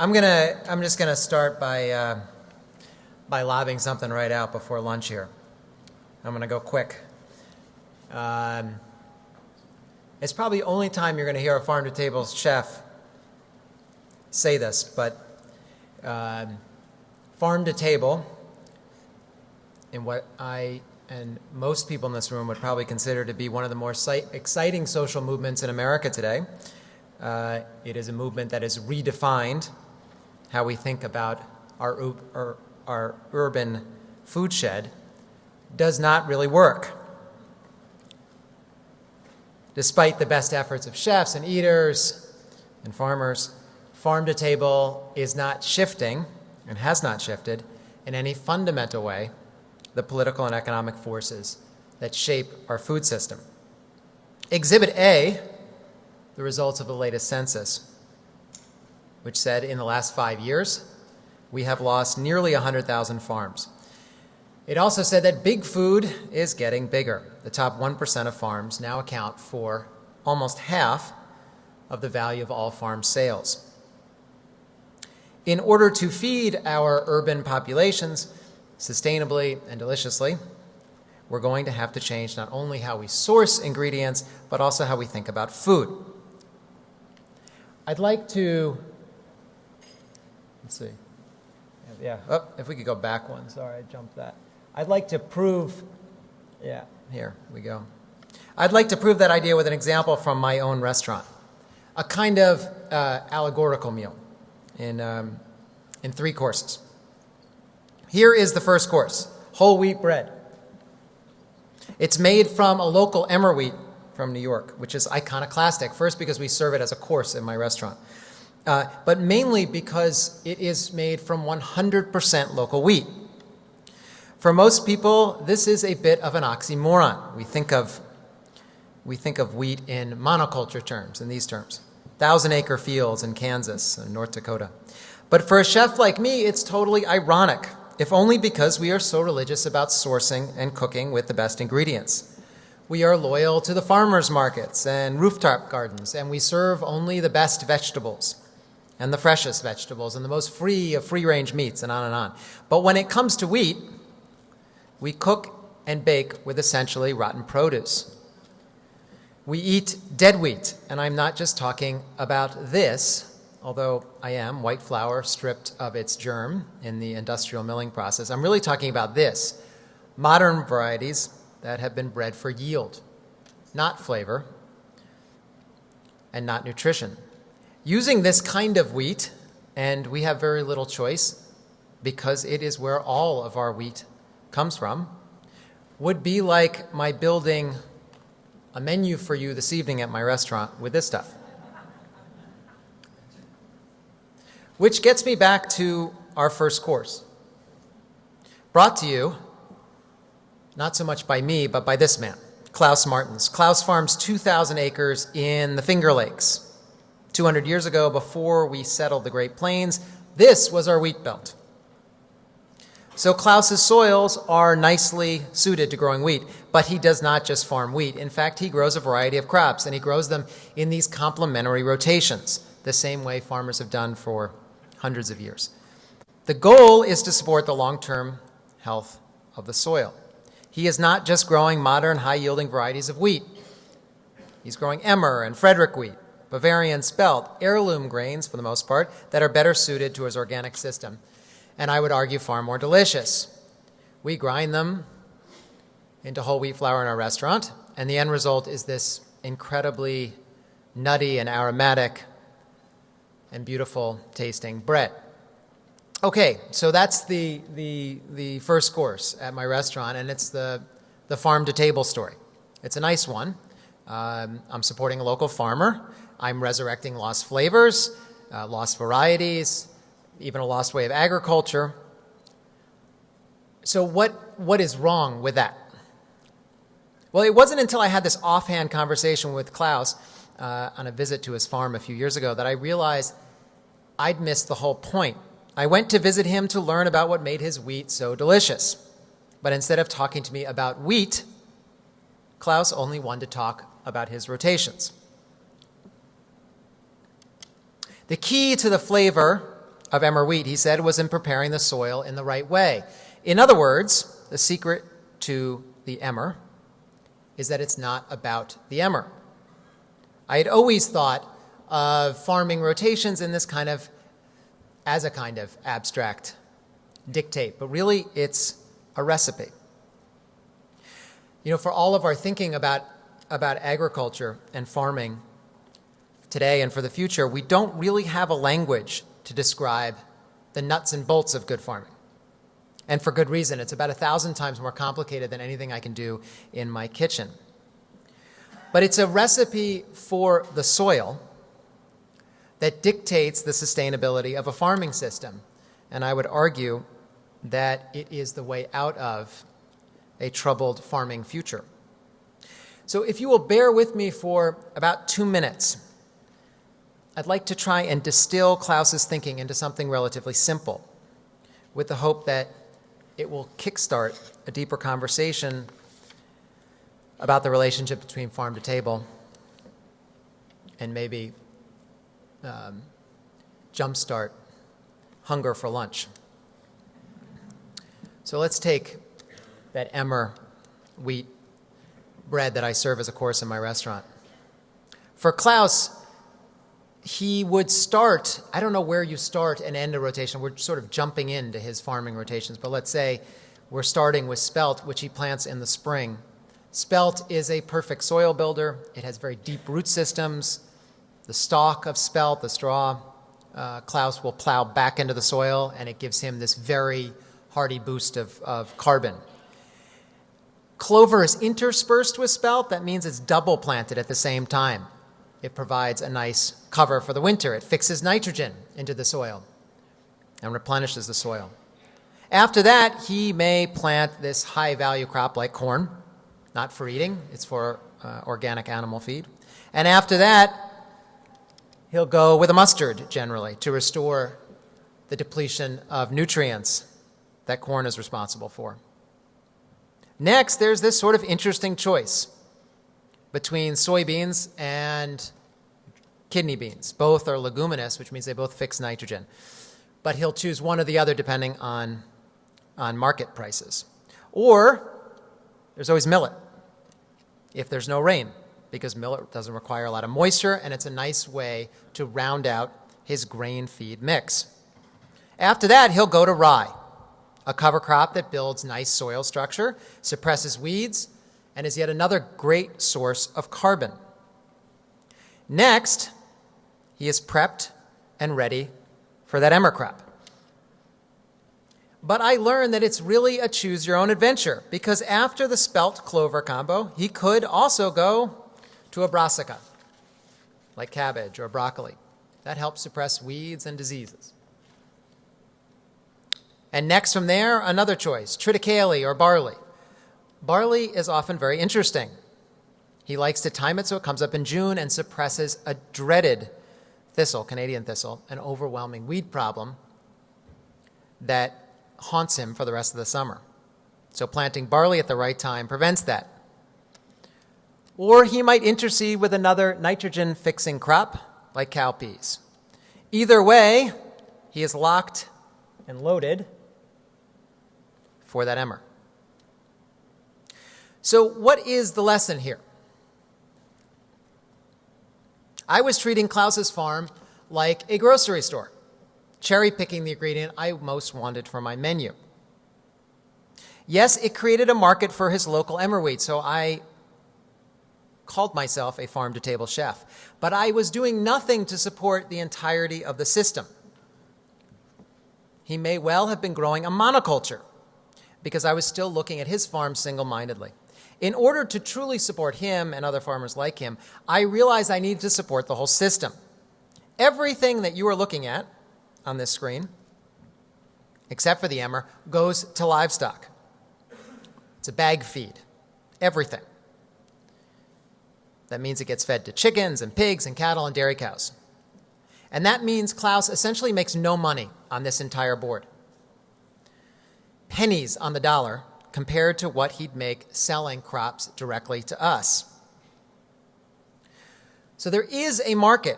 I'm just gonna start by lobbing something right out before lunch here. I'm gonna go quick. It's probably the only time you're gonna hear a farm to table chef say this, but farm to table, in what I and most people in this room would probably consider to be one of the more exciting social movements in America today. It is a movement that has redefined how we think about our urban food shed. Does not really work. Despite the best efforts of chefs and eaters and farmers, farm to table is not shifting and has not shifted in any fundamental way the political and economic forces that shape our food system. Exhibit A, the results of the latest census, which said in the last 5 years, we have lost nearly 100,000 farms. It also said that big food is getting bigger. The top 1% of farms now account for almost half of the value of all farm sales. In order to feed our urban populations sustainably and deliciously, we're going to have to change not only how we source ingredients, but also how we think about food. I'd like to, let's see. Yeah, oh, if we could go back one. Sorry, I jumped that. I'd like to prove, yeah, here we go. I'd like to prove that idea with an example from my own restaurant. A kind of allegorical meal in 3 courses. Here is the first course, whole wheat bread. It's made from a local emmer wheat from New York, which is iconoclastic, first because we serve it as a course in my restaurant. But mainly because it is made from 100% local wheat. For most people, this is a bit of an oxymoron. We think of wheat in monoculture terms, in these terms. 1,000-acre fields in Kansas and North Dakota. But for a chef like me, it's totally ironic, if only because we are so religious about sourcing and cooking with the best ingredients. We are loyal to the farmers markets and rooftop gardens, and we serve only the best vegetables and the freshest vegetables and the most free of free-range meats, and on and on. But when it comes to wheat, we cook and bake with essentially rotten produce. We eat dead wheat, and I'm not just talking about this, although I am, white flour stripped of its germ in the industrial milling process. I'm really talking about this, modern varieties that have been bred for yield, not flavor, and not nutrition. Using this kind of wheat, and we have very little choice because it is where all of our wheat comes from, would be like my building a menu for you this evening at my restaurant with this stuff. Which gets me back to our first course. Brought to you, not so much by me, but by this man, Klaus Martens. Klaus farms 2,000 acres in the Finger Lakes. 200 years ago, before we settled the Great Plains, this was our wheat belt. So Klaus's soils are nicely suited to growing wheat, but he does not just farm wheat. In fact, he grows a variety of crops, and he grows them in these complementary rotations, the same way farmers have done for hundreds of years. The goal is to support the long-term health of the soil. He is not just growing modern, high-yielding varieties of wheat. He's growing emmer and Frederick wheat, Bavarian spelt, heirloom grains, for the most part, that are better suited to his organic system, and I would argue far more delicious. We grind them into whole wheat flour in our restaurant, and the end result is this incredibly nutty and aromatic and beautiful tasting bread. Okay, so that's the first course at my restaurant, and it's the farm to table story. It's a nice one. I'm supporting a local farmer. I'm resurrecting lost flavors, lost varieties, even a lost way of agriculture. So what is wrong with that? Well, it wasn't until I had this offhand conversation with Klaus on a visit to his farm a few years ago that I realized I'd missed the whole point. I went to visit him to learn about what made his wheat so delicious. But instead of talking to me about wheat, Klaus only wanted to talk about his rotations. The key to the flavor of emmer wheat, he said, was in preparing the soil in the right way. In other words, the secret to the emmer is that it's not about the emmer. I had always thought of farming rotations in this as a kind of abstract dictate, but really it's a recipe. For all of our thinking about agriculture and farming today and for the future, we don't really have a language to describe the nuts and bolts of good farming. And for good reason. It's about 1,000 times more complicated than anything I can do in my kitchen. But it's a recipe for the soil that dictates the sustainability of a farming system. And I would argue that it is the way out of a troubled farming future. So if you will bear with me for about 2 minutes, I'd like to try and distill Klaus's thinking into something relatively simple, with the hope that it will kickstart a deeper conversation about the relationship between farm to table and maybe jumpstart hunger for lunch. So let's take that emmer wheat bread that I serve as a course in my restaurant. For Klaus, he would start, I don't know where you start and end a rotation. We're sort of jumping into his farming rotations, but let's say we're starting with spelt, which he plants in the spring. Spelt is a perfect soil builder. It has very deep root systems. The stalk of spelt, the straw, Klaus will plow back into the soil, and it gives him this very hearty boost of carbon. Clover is interspersed with spelt. That means it's double planted at the same time. It provides a nice cover for the winter. It fixes nitrogen into the soil and replenishes the soil. After that, he may plant this high-value crop like corn, not for eating. It's for organic animal feed. And after that, he'll go with a mustard, generally, to restore the depletion of nutrients that corn is responsible for. Next, there's this sort of interesting choice between soybeans and kidney beans. Both are leguminous, which means they both fix nitrogen. But he'll choose one or the other depending on market prices. Or there's always millet, if there's no rain, because millet doesn't require a lot of moisture, and it's a nice way to round out his grain feed mix. After that, he'll go to rye, a cover crop that builds nice soil structure, suppresses weeds, and is yet another great source of carbon. Next, he is prepped and ready for that emmer crop. But I learned that it's really a choose-your-own-adventure, because after the spelt-clover combo, he could also go to a brassica, like cabbage or broccoli. That helps suppress weeds and diseases. And next from there, another choice, triticale or barley. Barley is often very interesting. He likes to time it so it comes up in June and suppresses a dreaded thistle, Canadian thistle, an overwhelming weed problem that haunts him for the rest of the summer. So planting barley at the right time prevents that. Or he might intercede with another nitrogen-fixing crop like cowpeas. Either way, he is locked and loaded for that emmer. So what is the lesson here? I was treating Klaus's farm like a grocery store, cherry-picking the ingredient I most wanted for my menu. Yes, it created a market for his local emmer wheat, so I called myself a farm-to-table chef. But I was doing nothing to support the entirety of the system. He may well have been growing a monoculture, because I was still looking at his farm single-mindedly. In order to truly support him and other farmers like him, I realized I needed to support the whole system. Everything that you are looking at on this screen, except for the emmer, goes to livestock. It's a bag feed, everything. That means it gets fed to chickens and pigs and cattle and dairy cows. And that means Klaus essentially makes no money on this entire board. Pennies on the dollar compared to what he'd make selling crops directly to us. So there is a market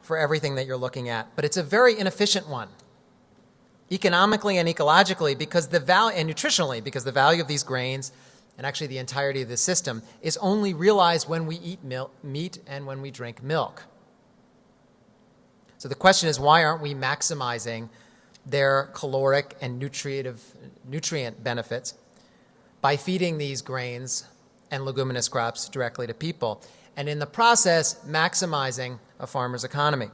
for everything that you're looking at, but it's a very inefficient one. economically and ecologically because and nutritionally, because the value of these grains and actually the entirety of the system is only realized when we eat meat and when we drink milk. So the question is, why aren't we maximizing their caloric and nutrient benefits by feeding these grains and leguminous crops directly to people, and in the process maximizing a farmer's economy?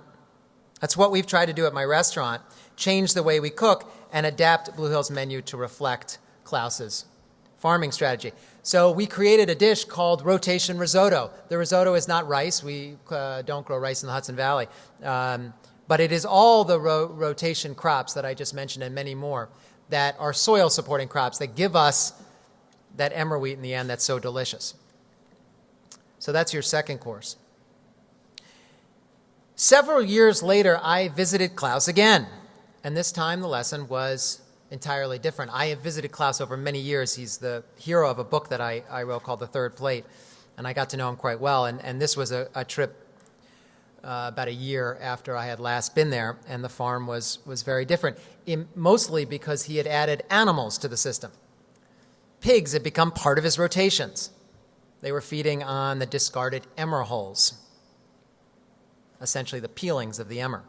That's what we've tried to do at my restaurant, change the way we cook and adapt Blue Hill's menu to reflect Klaus's farming strategy. So we created a dish called rotation risotto. The risotto is not rice. We don't grow rice in the Hudson Valley. But it is all the rotation crops that I just mentioned and many more that are soil-supporting crops that give us that emmer wheat in the end that's so delicious. So that's your second course. Several years later, I visited Klaus again, and this time the lesson was entirely different. I have visited Klaus over many years. He's the hero of a book that I wrote called The Third Plate, and I got to know him quite well, and this was a trip about a year after I had last been there, and the farm was very different, mostly because he had added animals to the system. Pigs had become part of his rotations. They were feeding on the discarded emmer hulls, essentially the peelings of the emmer,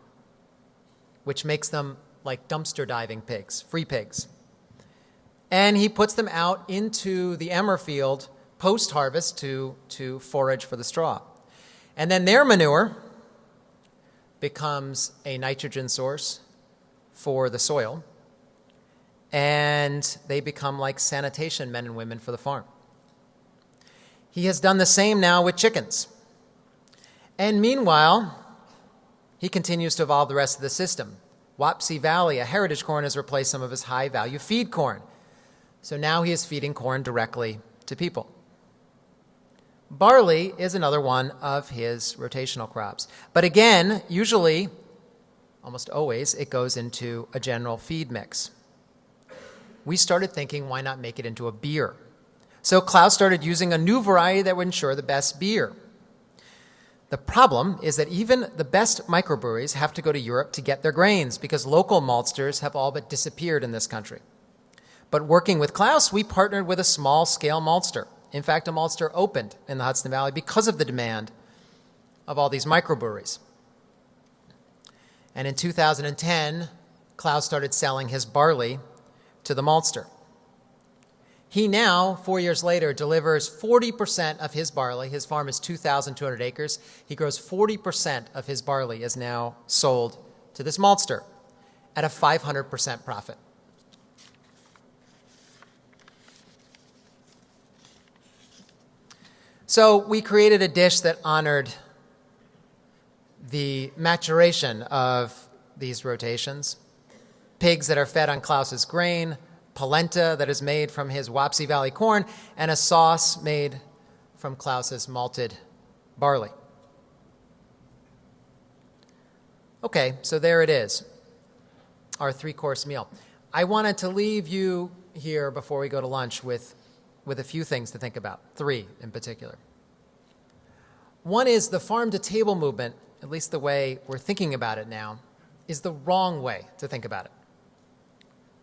which makes them like dumpster diving pigs, free pigs. And he puts them out into the emmer field post-harvest to forage for the straw. And then their manure becomes a nitrogen source for the soil, and they become like sanitation men and women for the farm. He has done the same now with chickens. And meanwhile, he continues to evolve the rest of the system. Wapsie Valley, a heritage corn, has replaced some of his high-value feed corn. So now he is feeding corn directly to people. Barley is another one of his rotational crops. But again, usually, almost always, it goes into a general feed mix. We started thinking, why not make it into a beer? So Klaus started using a new variety that would ensure the best beer. The problem is that even the best microbreweries have to go to Europe to get their grains because local maltsters have all but disappeared in this country. But working with Klaus, we partnered with a small-scale maltster. In fact, a maltster opened in the Hudson Valley because of the demand of all these microbreweries. And in 2010, Klaus started selling his barley to the maltster. He now, 4 years later, delivers 40% of his barley. His farm is 2,200 acres. He grows 40% of his barley is now sold to this maltster at a 500% profit. So we created a dish that honored the maturation of these rotations. Pigs that are fed on Klaus's grain, polenta that is made from his Wapsie Valley corn, and a sauce made from Klaus's malted barley. Okay, so there it is, our three-course meal. I wanted to leave you here before we go to lunch with a few things to think about, three in particular. One is the farm-to-table movement, at least the way we're thinking about it now, is the wrong way to think about it,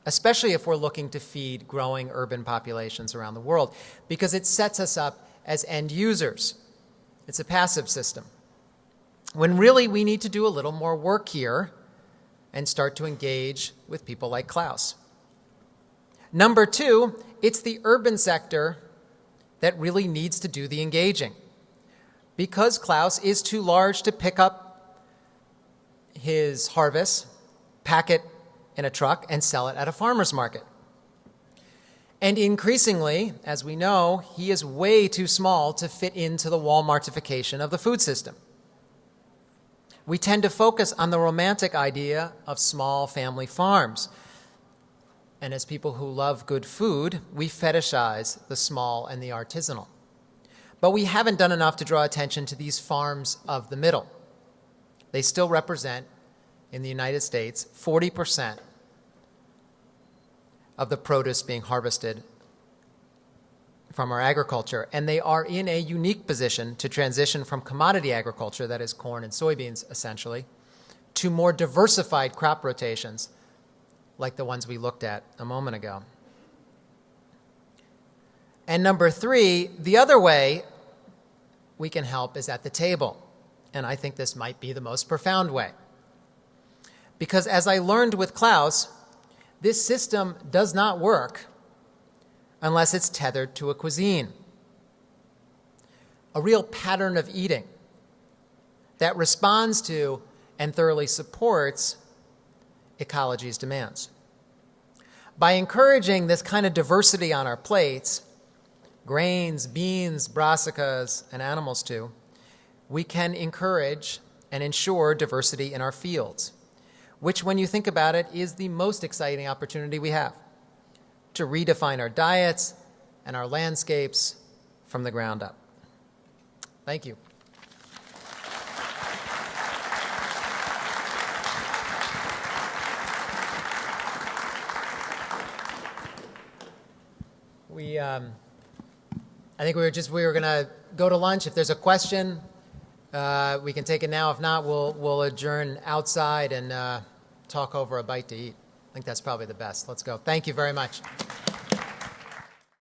especially if we're looking to feed growing urban populations around the world, because it sets us up as end users. It's a passive system. When really we need to do a little more work here and start to engage with people like Klaus. Number two, it's the urban sector that really needs to do the engaging, because Klaus is too large to pick up his harvest, pack it in a truck, and sell it at a farmer's market. And increasingly, as we know, he is way too small to fit into the Walmartification of the food system. We tend to focus on the romantic idea of small family farms. And as people who love good food, we fetishize the small and the artisanal. But we haven't done enough to draw attention to these farms of the middle. They still represent, in the United States, 40% of the produce being harvested from our agriculture, and they are in a unique position to transition from commodity agriculture, that is corn and soybeans essentially, to more diversified crop rotations like the ones we looked at a moment ago. And number 3, the other way we can help is at the table. And I think this might be the most profound way. Because as I learned with Klaus, this system does not work unless it's tethered to a cuisine, a real pattern of eating that responds to and thoroughly supports ecology's demands. By encouraging this kind of diversity on our plates, grains, beans, brassicas, and animals too, we can encourage and ensure diversity in our fields, which, when you think about it, is the most exciting opportunity we have to redefine our diets and our landscapes from the ground up. Thank you. I think we were going to go to lunch. If there's a question, we can take it now. If not, we'll adjourn outside and talk over a bite to eat. I think that's probably the best. Let's go. Thank you very much.